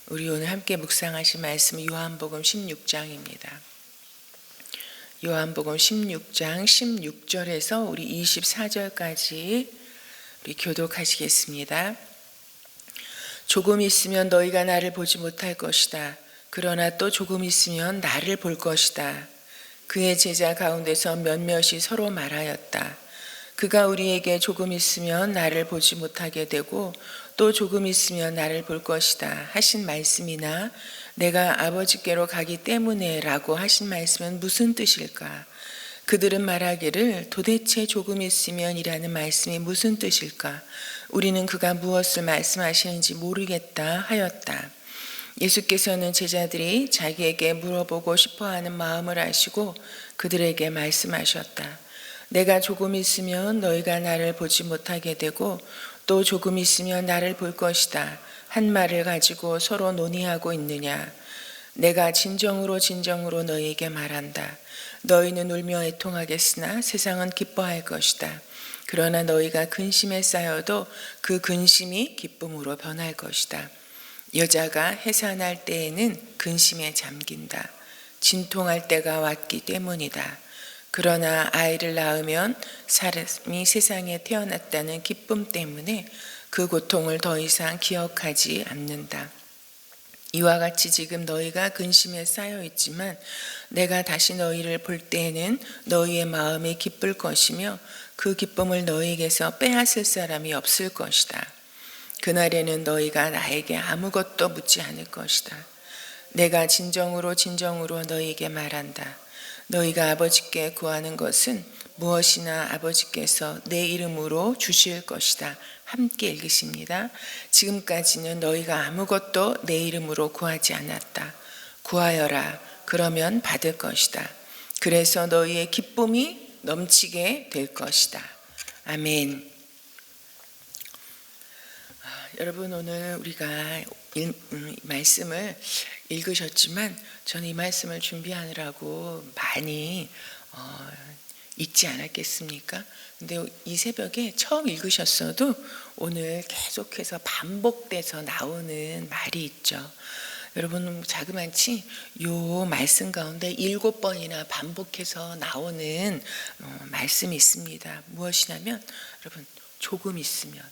우리 오늘 함께 묵상하실 말씀 요한복음 16장입니다. 요한복음 16장 16절에서 우리 24절까지 우리 교독하시겠습니다. 조금 있으면 너희가 나를 보지 못할 것이다. 그러나 또 조금 있으면 나를 볼 것이다. 그의 제자 가운데서 몇몇이 서로 말하였다. 그가 우리에게 조금 있으면 나를 보지 못하게 되고 또 조금 있으면 나를 볼 것이다 하신 말씀이나 내가 아버지께로 가기 때문에 라고 하신 말씀은 무슨 뜻일까? 그들은 말하기를 도대체 조금 있으면 이라는 말씀이 무슨 뜻일까? 우리는 그가 무엇을 말씀하시는지 모르겠다 하였다. 예수께서는 제자들이 자기에게 물어보고 싶어하는 마음을 아시고 그들에게 말씀하셨다. 내가 조금 있으면 너희가 나를 보지 못하게 되고 또 조금 있으면 나를 볼 것이다 한 말을 가지고 서로 논의하고 있느냐. 내가 진정으로 너희에게 말한다. 너희는 울며 애통하겠으나 세상은 기뻐할 것이다. 그러나 너희가 근심에 쌓여도 그 근심이 기쁨으로 변할 것이다. 여자가 해산할 때에는 근심에 잠긴다. 진통할 때가 왔기 때문이다. 그러나 아이를 낳으면 사람이 세상에 태어났다는 기쁨 때문에 그 고통을 더 이상 기억하지 않는다. 이와 같이 지금 너희가 근심에 쌓여 있지만 내가 다시 너희를 볼 때에는 너희의 마음이 기쁠 것이며 그 기쁨을 너희에게서 빼앗을 사람이 없을 것이다. 그날에는 너희가 나에게 아무것도 묻지 않을 것이다. 내가 진정으로 너희에게 말한다. 너희가 아버지께 구하는 것은 무엇이나 아버지께서 내 이름으로 주실 것이다. 함께 읽으십니다. 지금까지는 너희가 아무것도 내 이름으로 구하지 않았다. 구하여라. 그러면 받을 것이다. 그래서 너희의 기쁨이 넘치게 될 것이다. 아멘. 여러분, 오늘 우리가 말씀을 읽으셨지만 저는 이 말씀을 준비하느라고 많이 읽지 않았겠습니까? 근데 이 새벽에 처음 읽으셨어도 오늘 계속해서 반복돼서 나오는 말이 있죠. 여러분, 자그마치 요 말씀 가운데 7번이나 반복해서 나오는 말씀이 있습니다. 무엇이냐면 여러분, 조금 있으면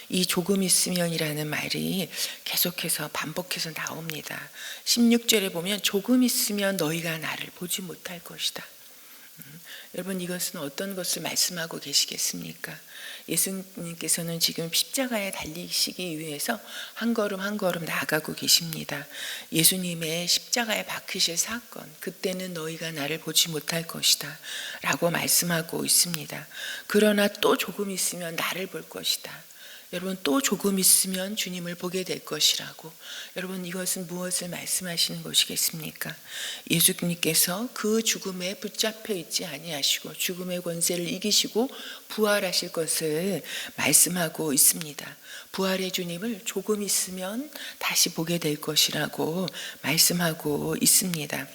이 조금 있으면이라는 말이 계속해서 반복해서 나옵니다. 16절에 보면 조금 있으면 너희가 나를 보지 못할 것이다. 여러분, 이것은 어떤 것을 말씀하고 계시겠습니까? 예수님께서는 지금 십자가에 달리시기 위해서 한 걸음 한 걸음 나아가고 계십니다. 예수님의 십자가에 박히실 사건, 그때는 너희가 나를 보지 못할 것이다 라고 말씀하고 있습니다. 그러나 또 조금 있으면 나를 볼 것이다. 여러분, 또 조금 있으면 주님을 보게 될 것이라고. 여러분, 이것은 무엇을 말씀하시는 것이겠습니까? 예수님께서 그 죽음에 붙잡혀 있지 아니하시고 죽음의 권세를 이기시고 부활하실 것을 말씀하고 있습니다. 부활의 주님을 조금 있으면 다시 보게 될 것이라고 말씀하고 있습니다.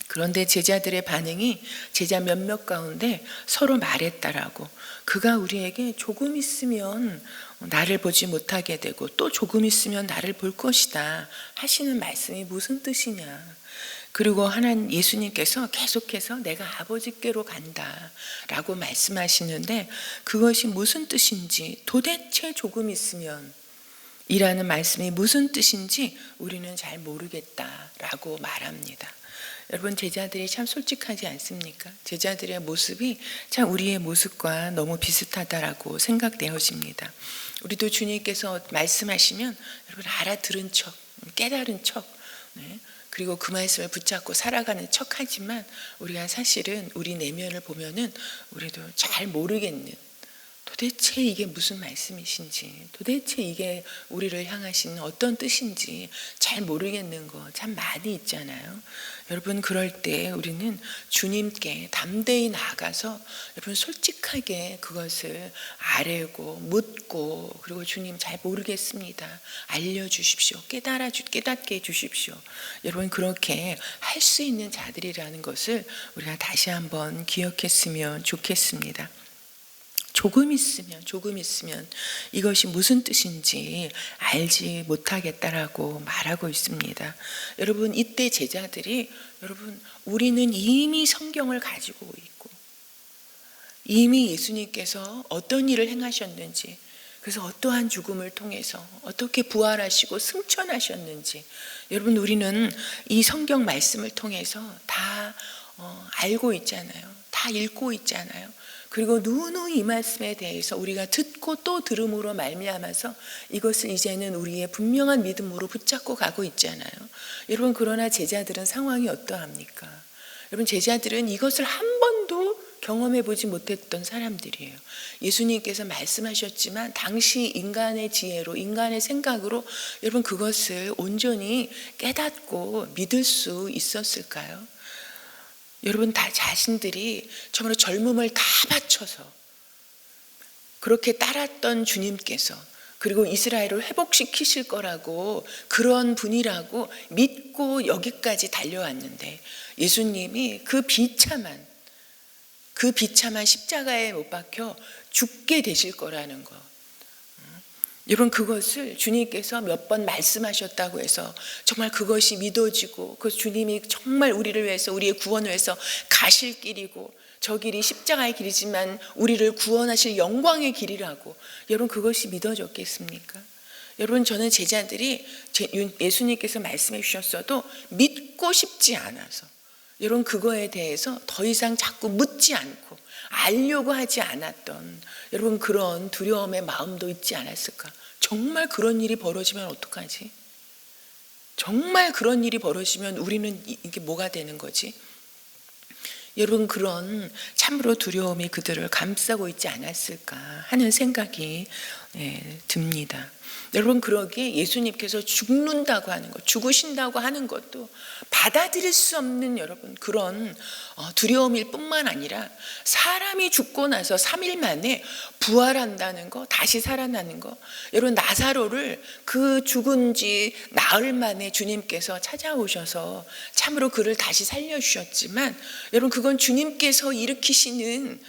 그런데 제자들의 반응이 제자 몇몇 가운데 서로 말했다라고. 그가 우리에게 조금 있으면 나를 보지 못하게 되고 또 조금 있으면 나를 볼 것이다 하시는 말씀이 무슨 뜻이냐. 그리고 하나님 예수님께서 계속해서 내가 아버지께로 간다 라고 말씀하시는데 그것이 무슨 뜻인지, 도대체 조금 있으면 이라는 말씀이 무슨 뜻인지 우리는 잘 모르겠다라고 말합니다. 여러분, 제자들이 참 솔직하지 않습니까? 제자들의 모습이 참 우리의 모습과 너무 비슷하다라고 생각되어집니다. 우리도 주님께서 말씀하시면 여러분 알아들은 척, 깨달은 척, 그리고 그 말씀을 붙잡고 살아가는 척하지만 우리가 사실은 우리 내면을 보면은 우리도 잘 모르겠는, 도대체 이게 무슨 말씀이신지, 도대체 이게 우리를 향하신 어떤 뜻인지 잘 모르겠는 거 참 많이 있잖아요. 여러분, 그럴 때 우리는 주님께 담대히 나아가서 여러분 솔직하게 그것을 아뢰고 묻고, 그리고 주님 잘 모르겠습니다, 알려주십시오, 깨닫게 해주십시오. 여러분, 그렇게 할 수 있는 자들이라는 것을 우리가 다시 한번 기억했으면 좋겠습니다. 조금 있으면 이것이 무슨 뜻인지 알지 못하겠다라고 말하고 있습니다. 여러분, 이때 제자들이, 여러분, 우리는 이미 성경을 가지고 있고 이미 예수님께서 어떤 일을 행하셨는지, 그래서 어떠한 죽음을 통해서 어떻게 부활하시고 승천하셨는지, 여러분, 우리는 이 성경 말씀을 통해서 다 알고 있잖아요. 다 읽고 있잖아요. 그리고 누누이 이 말씀에 대해서 우리가 듣고 또 들음으로 말미암아서 이것을 이제는 우리의 분명한 믿음으로 붙잡고 가고 있잖아요. 여러분, 그러나 제자들은 상황이 어떠합니까? 여러분, 제자들은 이것을 한 번도 경험해 보지 못했던 사람들이에요. 예수님께서 말씀하셨지만 당시 인간의 지혜로, 인간의 생각으로 여러분 그것을 온전히 깨닫고 믿을 수 있었을까요? 여러분, 다 자신들이 정말 젊음을 다 바쳐서 그렇게 따랐던 주님께서, 그리고 이스라엘을 회복시키실 거라고, 그런 분이라고 믿고 여기까지 달려왔는데 예수님이 그 비참한 십자가에 못 박혀 죽게 되실 거라는 것, 여러분, 그것을 주님께서 몇 번 말씀하셨다고 해서 정말 그것이 믿어지고, 그 주님이 정말 우리를 위해서, 우리의 구원을 위해서 가실 길이고, 저 길이 십자가의 길이지만 우리를 구원하실 영광의 길이라고, 여러분, 그것이 믿어졌겠습니까? 여러분, 저는 제자들이 예수님께서 말씀해 주셨어도 믿고 싶지 않아서, 여러분, 그거에 대해서 더 이상 자꾸 묻지 않고 알려고 하지 않았던, 여러분, 그런 두려움의 마음도 있지 않았을까? 정말 그런 일이 벌어지면 어떡하지? 정말 그런 일이 벌어지면 우리는 이게 뭐가 되는 거지? 여러분, 그런 참으로 두려움이 그들을 감싸고 있지 않았을까 하는 생각이 듭니다. 여러분, 그러기에 예수님께서 죽는다고 하는 것, 죽으신다고 하는 것도 받아들일 수 없는, 여러분, 그런 두려움일 뿐만 아니라 사람이 죽고 나서 3일 만에 부활한다는 거, 다시 살아나는 거, 여러분, 나사로를 그 죽은 지 나흘 만에 주님께서 찾아오셔서 참으로 그를 다시 살려주셨지만, 여러분, 그건 주님께서 일으키시는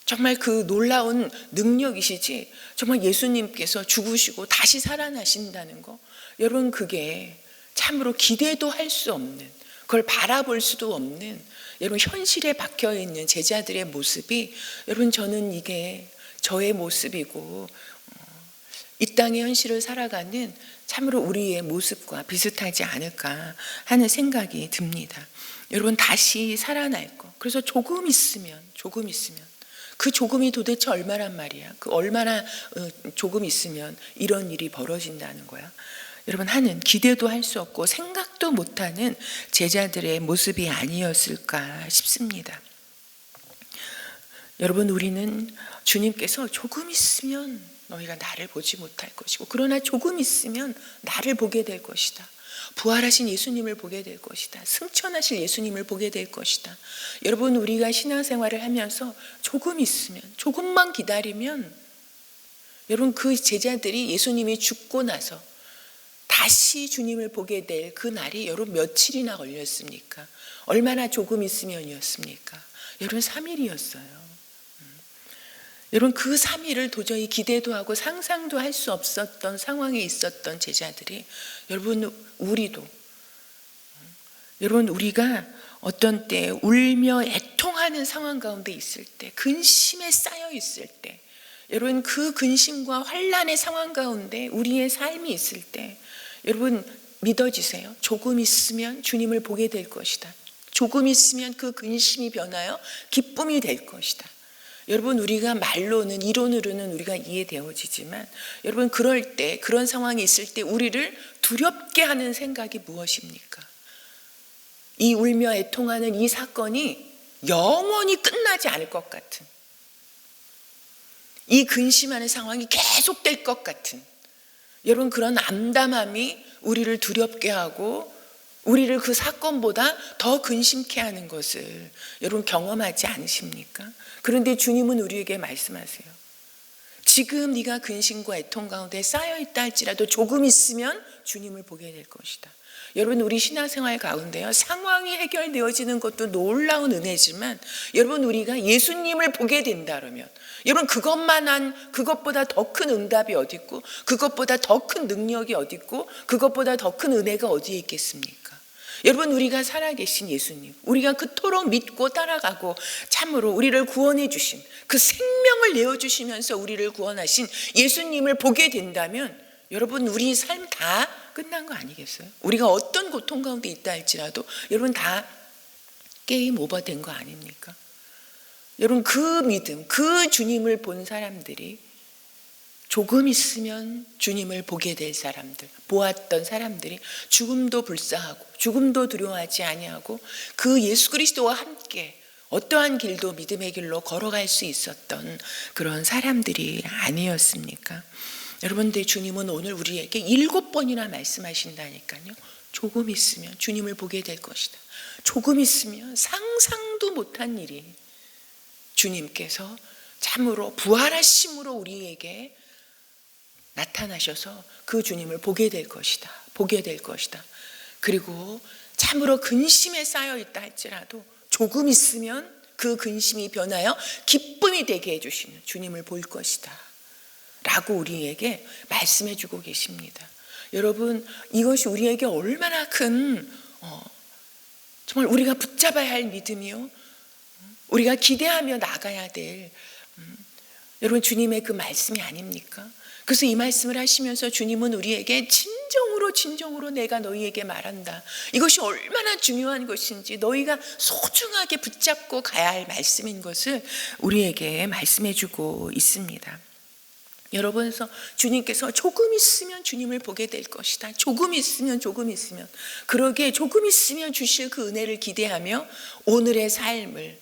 정말 그 놀라운 능력이시지, 정말 예수님께서 죽으시고 다시 살아나신다는 거, 여러분, 그게 참으로 기대도 할 수 없는, 그걸 바라볼 수도 없는, 여러분, 현실에 박혀 있는 제자들의 모습이, 여러분, 저는 이게 저의 모습이고 이 땅의 현실을 살아가는 참으로 우리의 모습과 비슷하지 않을까 하는 생각이 듭니다. 여러분, 다시 살아날 거, 그래서 조금 있으면 그 조금이 도대체 얼마란 말이야? 그 얼마나 조금 있으면 이런 일이 벌어진다는 거야? 여러분, 하는 기대도 할 수 없고 생각도 못하는 제자들의 모습이 아니었을까 싶습니다. 여러분, 우리는 주님께서 조금 있으면 너희가 나를 보지 못할 것이고, 그러나 조금 있으면 나를 보게 될 것이다. 부활하신 예수님을 보게 될 것이다. 승천하실 예수님을 보게 될 것이다. 여러분, 우리가 신앙생활을 하면서 조금 있으면, 조금만 기다리면, 여러분, 그 제자들이 예수님이 죽고 나서 다시 주님을 보게 될 그 날이 여러분 며칠이나 걸렸습니까? 얼마나 조금 있으면이었습니까? 여러분, 3일이었어요. 여러분, 그 3일을 도저히 기대도 하고 상상도 할 수 없었던 상황에 있었던 제자들이, 여러분, 우리가 어떤 때 울며 애통하는 상황 가운데 있을 때, 근심에 쌓여 있을 때, 여러분, 그 근심과 환난의 상황 가운데 우리의 삶이 있을 때, 여러분, 믿어지세요. 조금 있으면 주님을 보게 될 것이다. 조금 있으면 그 근심이 변하여 기쁨이 될 것이다. 여러분, 우리가 말로는, 이론으로는 우리가 이해되어지지만, 여러분, 그럴 때, 그런 상황이 있을 때 우리를 두렵게 하는 생각이 무엇입니까? 이 울며 애통하는 이 사건이 영원히 끝나지 않을 것 같은, 이 근심하는 상황이 계속될 것 같은, 여러분, 그런 암담함이 우리를 두렵게 하고 우리를 그 사건보다 더 근심케 하는 것을 여러분 경험하지 않으십니까? 그런데 주님은 우리에게 말씀하세요. 지금 네가 근심과 애통 가운데 쌓여있다 할지라도 조금 있으면 주님을 보게 될 것이다. 여러분, 우리 신앙생활 가운데요, 상황이 해결되어지는 것도 놀라운 은혜지만 여러분, 우리가 예수님을 보게 된다 그러면 여러분, 그것보다 더 큰 응답이 어디 있고 그것보다 더 큰 능력이 어디 있고 그것보다 더 큰 은혜가 어디에 있겠습니까? 여러분, 우리가 살아계신 예수님, 우리가 그토록 믿고 따라가고 참으로 우리를 구원해 주신, 그 생명을 내어주시면서 우리를 구원하신 예수님을 보게 된다면 여러분, 우리 삶 다 끝난 거 아니겠어요? 우리가 어떤 고통 가운데 있다 할지라도 여러분, 다 게임 오버 된 거 아닙니까? 여러분, 그 믿음, 그 주님을 본 사람들이 조금 있으면 주님을 보게 될 사람들, 보았던 사람들이 죽음도 불사하고 죽음도 두려워하지 아니하고 그 예수 그리스도와 함께 어떠한 길도 믿음의 길로 걸어갈 수 있었던 그런 사람들이 아니었습니까? 여러분들, 주님은 오늘 우리에게 7번이나 말씀하신다니까요. 조금 있으면 주님을 보게 될 것이다. 조금 있으면 상상도 못한 일이 주님께서 참으로 부활하심으로 우리에게 나타나셔서 그 주님을 보게 될 것이다. 보게 될 것이다. 그리고 참으로 근심에 쌓여 있다 할지라도 조금 있으면 그 근심이 변하여 기쁨이 되게 해주시는 주님을 볼 것이다 라고 우리에게 말씀해 주고 계십니다. 여러분, 이것이 우리에게 얼마나 큰 정말 우리가 붙잡아야 할 믿음이요, 우리가 기대하며 나가야 될 여러분, 주님의 그 말씀이 아닙니까? 그래서 이 말씀을 하시면서 주님은 우리에게 진정으로 내가 너희에게 말한다, 이것이 얼마나 중요한 것인지, 너희가 소중하게 붙잡고 가야 할 말씀인 것을 우리에게 말씀해 주고 있습니다. 여러분, 그래서 주님께서 조금 있으면 주님을 보게 될 것이다, 조금 있으면 그러게 조금 있으면 주실 그 은혜를 기대하며 오늘의 삶을,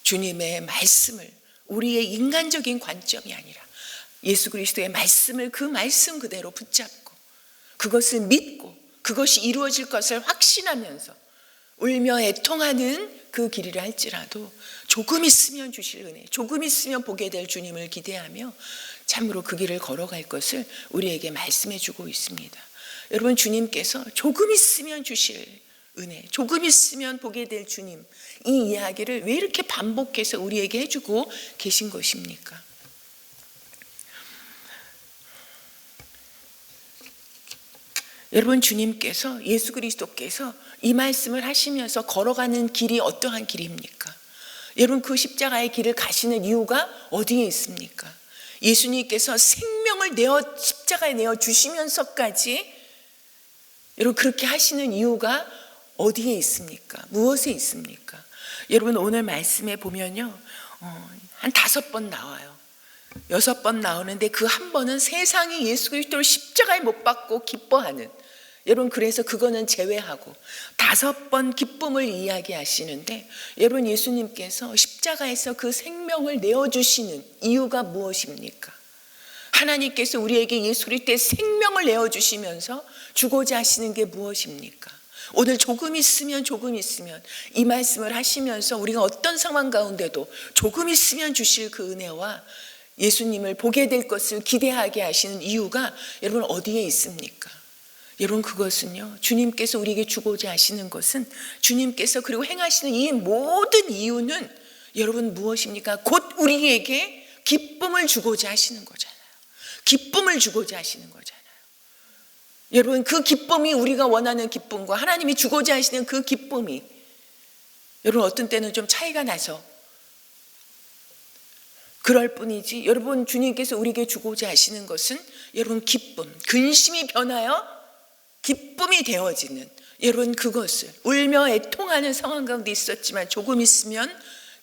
주님의 말씀을 우리의 인간적인 관점이 아니라 예수 그리스도의 말씀을, 그 말씀 그대로 붙잡고 그것을 믿고 그것이 이루어질 것을 확신하면서 울며 애통하는 그 길이라 할지라도 조금 있으면 주실 은혜, 조금 있으면 보게 될 주님을 기대하며 참으로 그 길을 걸어갈 것을 우리에게 말씀해 주고 있습니다. 여러분, 주님께서 조금 있으면 주실 은혜, 조금 있으면 보게 될 주님, 이 이야기를 왜 이렇게 반복해서 우리에게 해주고 계신 것입니까? 여러분, 주님께서, 예수 그리스도께서 이 말씀을 하시면서 걸어가는 길이 어떠한 길입니까? 여러분, 그 십자가의 길을 가시는 이유가 어디에 있습니까? 예수님께서 생명을 십자가에 내어 주시면서까지 여러분, 그렇게 하시는 이유가 어디에 있습니까? 무엇에 있습니까? 여러분, 오늘 말씀에 보면요, 한 5번 나와요. 6번 나오는데 그 한 번은 세상이 예수 그리스도를 십자가에 못 박고 기뻐하는, 여러분, 그래서 그거는 제외하고 5번 기쁨을 이야기하시는데, 여러분, 예수님께서 십자가에서 그 생명을 내어주시는 이유가 무엇입니까? 하나님께서 우리에게 예수 그리스도의 생명을 내어주시면서 주고자 하시는 게 무엇입니까? 오늘 조금 있으면 이 말씀을 하시면서 우리가 어떤 상황 가운데도 조금 있으면 주실 그 은혜와 예수님을 보게 될 것을 기대하게 하시는 이유가 여러분, 어디에 있습니까? 여러분, 그것은요, 주님께서 우리에게 주고자 하시는 것은, 주님께서 그리고 행하시는 이 모든 이유는 여러분 무엇입니까? 곧 우리에게 기쁨을 주고자 하시는 거잖아요. 기쁨을 주고자 하시는 거잖아요. 여러분, 그 기쁨이 우리가 원하는 기쁨과 하나님이 주고자 하시는 그 기쁨이 여러분, 어떤 때는 좀 차이가 나서 그럴 뿐이지, 여러분, 주님께서 우리에게 주고자 하시는 것은 여러분, 기쁨, 근심이 변하여 기쁨이 되어지는, 여러분, 그것을 울며 애통하는 상황 가운데 있었지만 조금 있으면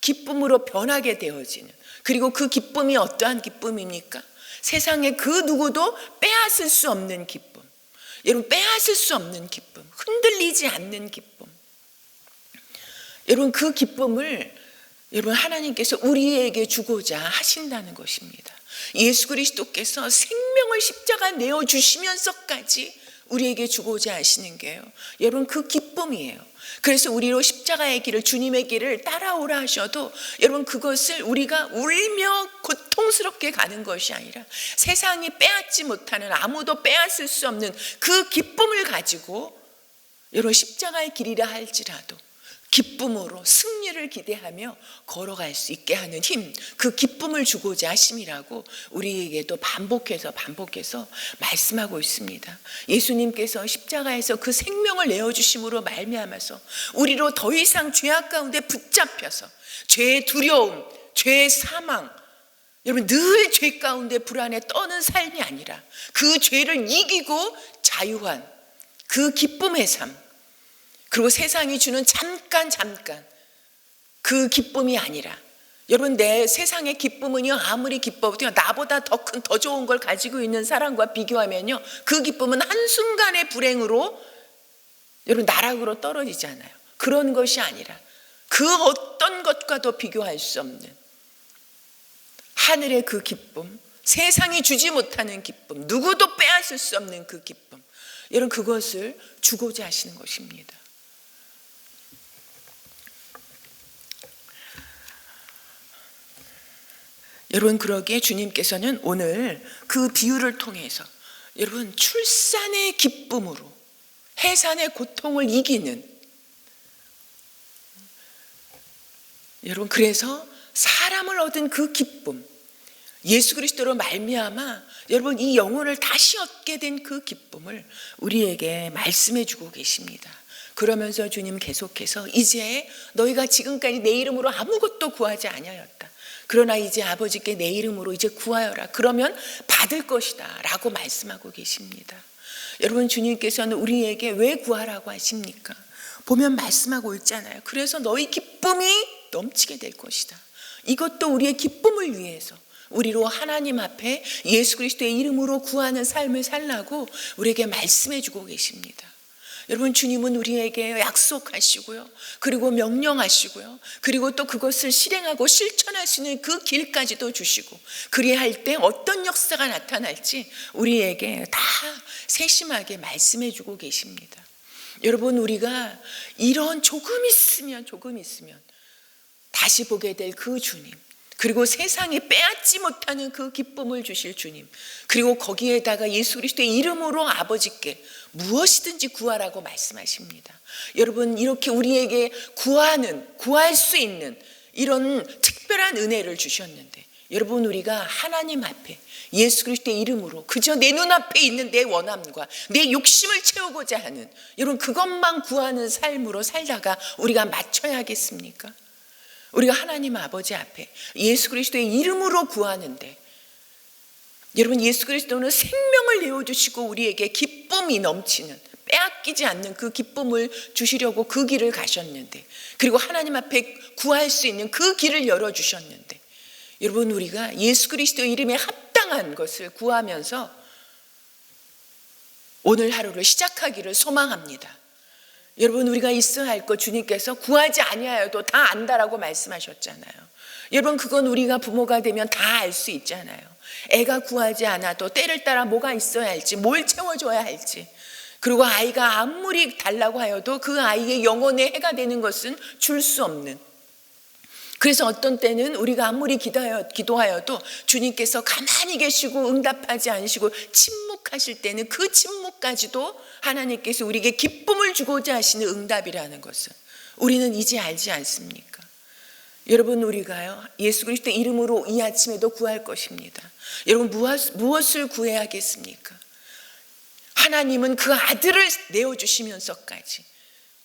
기쁨으로 변하게 되어지는, 그리고 그 기쁨이 어떠한 기쁨입니까? 세상에 그 누구도 빼앗을 수 없는 기쁨, 여러분, 빼앗을 수 없는 기쁨, 흔들리지 않는 기쁨. 여러분, 그 기쁨을 여러분, 하나님께서 우리에게 주고자 하신다는 것입니다. 예수 그리스도께서 생명을 십자가에 내어주시면서까지 우리에게 주고자 하시는 게요, 여러분, 그 기쁨이에요. 그래서 우리로 십자가의 길을, 주님의 길을 따라오라 하셔도 여러분, 그것을 우리가 울며 고통스럽게 가는 것이 아니라 세상이 빼앗지 못하는, 아무도 빼앗을 수 없는 그 기쁨을 가지고 여러분 십자가의 길이라 할지라도 기쁨으로 승리를 기대하며 걸어갈 수 있게 하는 힘, 그 기쁨을 주고자 하심이라고 우리에게도 반복해서 말씀하고 있습니다. 예수님께서 십자가에서 그 생명을 내어주심으로 말미암아서 우리로 더 이상 죄악 가운데 붙잡혀서 죄의 두려움, 죄의 사망, 여러분 늘 죄 가운데 불안에 떠는 삶이 아니라 그 죄를 이기고 자유한 그 기쁨의 삶, 그리고 세상이 주는 잠깐 그 기쁨이 아니라, 여러분 내 세상의 기쁨은요 아무리 기뻐도 나보다 더 큰 더 좋은 걸 가지고 있는 사람과 비교하면요 그 기쁨은 한순간의 불행으로 여러분 나락으로 떨어지잖아요. 그런 것이 아니라 그 어떤 것과도 비교할 수 없는 하늘의 그 기쁨, 세상이 주지 못하는 기쁨, 누구도 빼앗을 수 없는 그 기쁨, 여러분 그것을 주고자 하시는 것입니다. 여러분 그러기에 주님께서는 오늘 그 비유를 통해서 여러분 출산의 기쁨으로 해산의 고통을 이기는, 여러분 그래서 사람을 얻은 그 기쁨, 예수 그리스도로 말미암아 여러분 이 영혼을 다시 얻게 된 그 기쁨을 우리에게 말씀해 주고 계십니다. 그러면서 주님 계속해서 이제 너희가 지금까지 내 이름으로 아무것도 구하지 아니하였다. 그러나 이제 아버지께 내 이름으로 이제 구하여라. 그러면 받을 것이다 라고 말씀하고 계십니다. 여러분 주님께서는 우리에게 왜 구하라고 하십니까? 보면 말씀하고 있잖아요. 그래서 너희 기쁨이 넘치게 될 것이다. 이것도 우리의 기쁨을 위해서 우리로 하나님 앞에 예수 그리스도의 이름으로 구하는 삶을 살라고 우리에게 말씀해 주고 계십니다. 여러분 주님은 우리에게 약속하시고요, 그리고 명령하시고요, 그리고 또 그것을 실행하고 실천할 수 있는 그 길까지도 주시고, 그리할 때 어떤 역사가 나타날지 우리에게 다 세심하게 말씀해 주고 계십니다. 여러분 우리가 이런 조금 있으면 다시 보게 될 그 주님, 그리고 세상에 빼앗지 못하는 그 기쁨을 주실 주님, 그리고 거기에다가 예수 그리스도의 이름으로 아버지께 무엇이든지 구하라고 말씀하십니다. 여러분 이렇게 우리에게 구할 수 있는 이런 특별한 은혜를 주셨는데, 여러분 우리가 하나님 앞에 예수 그리스도의 이름으로 그저 내 눈앞에 있는 내 원함과 내 욕심을 채우고자 하는, 여러분 그것만 구하는 삶으로 살다가 우리가 맞춰야겠습니까? 우리가 하나님 아버지 앞에 예수 그리스도의 이름으로 구하는데, 여러분 예수 그리스도는 생명을 내어주시고 우리에게 기쁨이 넘치는, 빼앗기지 않는 그 기쁨을 주시려고 그 길을 가셨는데, 그리고 하나님 앞에 구할 수 있는 그 길을 열어주셨는데, 여러분 우리가 예수 그리스도의 이름에 합당한 것을 구하면서 오늘 하루를 시작하기를 소망합니다. 여러분 우리가 있어야 할 것 주님께서 구하지 아니하여도 다 안다라고 말씀하셨잖아요. 여러분 그건 우리가 부모가 되면 다 알 수 있잖아요. 애가 구하지 않아도 때를 따라 뭐가 있어야 할지, 뭘 채워줘야 할지, 그리고 아이가 아무리 달라고 하여도 그 아이의 영혼에 해가 되는 것은 줄 수 없는, 그래서 어떤 때는 우리가 아무리 기도하여도 주님께서 가만히 계시고 응답하지 않으시고 침묵하실 때는 그 침묵까지도 하나님께서 우리에게 기쁨을 주고자 하시는 응답이라는 것을 우리는 이제 알지 않습니까? 여러분 우리가요 예수 그리스도의 이름으로 이 아침에도 구할 것입니다. 여러분 무엇을 구해야겠습니까? 하나님은 그 아들을 내어주시면서까지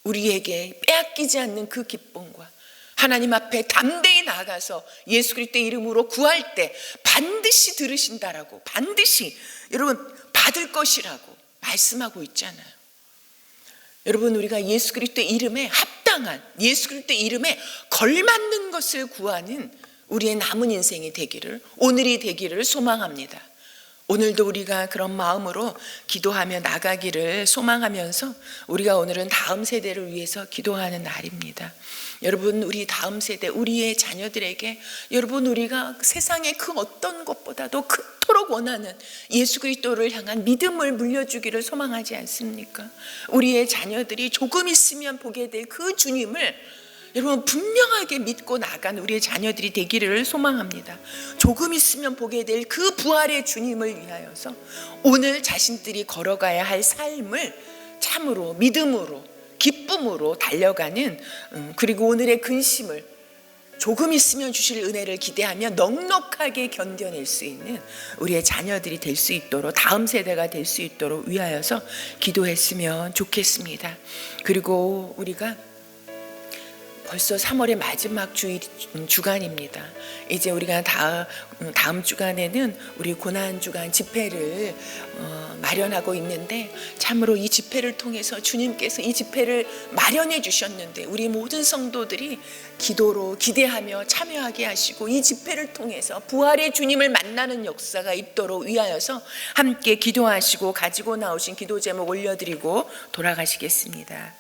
우리에게 빼앗기지 않는 그 기쁨과 하나님 앞에 담대히 나아가서 예수 그리스도의 이름으로 구할 때 반드시 들으신다라고, 반드시 여러분 받을 것이라고 말씀하고 있잖아요. 여러분 우리가 예수 그리스도의 이름에 합당한, 예수 그리스도의 이름에 걸맞는 것을 구하는 우리의 남은 인생이 되기를, 오늘이 되기를 소망합니다. 오늘도 우리가 그런 마음으로 기도하며 나가기를 소망하면서 우리가 오늘은 다음 세대를 위해서 기도하는 날입니다. 여러분 우리 다음 세대, 우리의 자녀들에게 여러분 우리가 세상의 그 어떤 것보다도 그토록 원하는 예수 그리스도를 향한 믿음을 물려주기를 소망하지 않습니까? 우리의 자녀들이 조금 있으면 보게 될 그 주님을 여러분 분명하게 믿고 나간 우리의 자녀들이 되기를 소망합니다. 조금 있으면 보게 될 그 부활의 주님을 위하여서 오늘 자신들이 걸어가야 할 삶을 참으로 믿음으로 기쁨으로 달려가는 그리고 오늘의 근심을 조금 있으면 주실 은혜를 기대하며 넉넉하게 견뎌낼 수 있는 우리의 자녀들이 될 수 있도록 다음 세대가 될 수 있도록 위하여서 기도했으면 좋겠습니다. 그리고 우리가 벌써 3월의 마지막 주간입니다. 이제 우리가 다음 주간에는 우리 고난주간 집회를 마련하고 있는데 참으로 이 집회를 통해서 주님께서 이 집회를 마련해 주셨는데 우리 모든 성도들이 기도로 기대하며 참여하게 하시고 이 집회를 통해서 부활의 주님을 만나는 역사가 있도록 위하여서 함께 기도하시고 가지고 나오신 기도 제목 올려드리고 돌아가시겠습니다.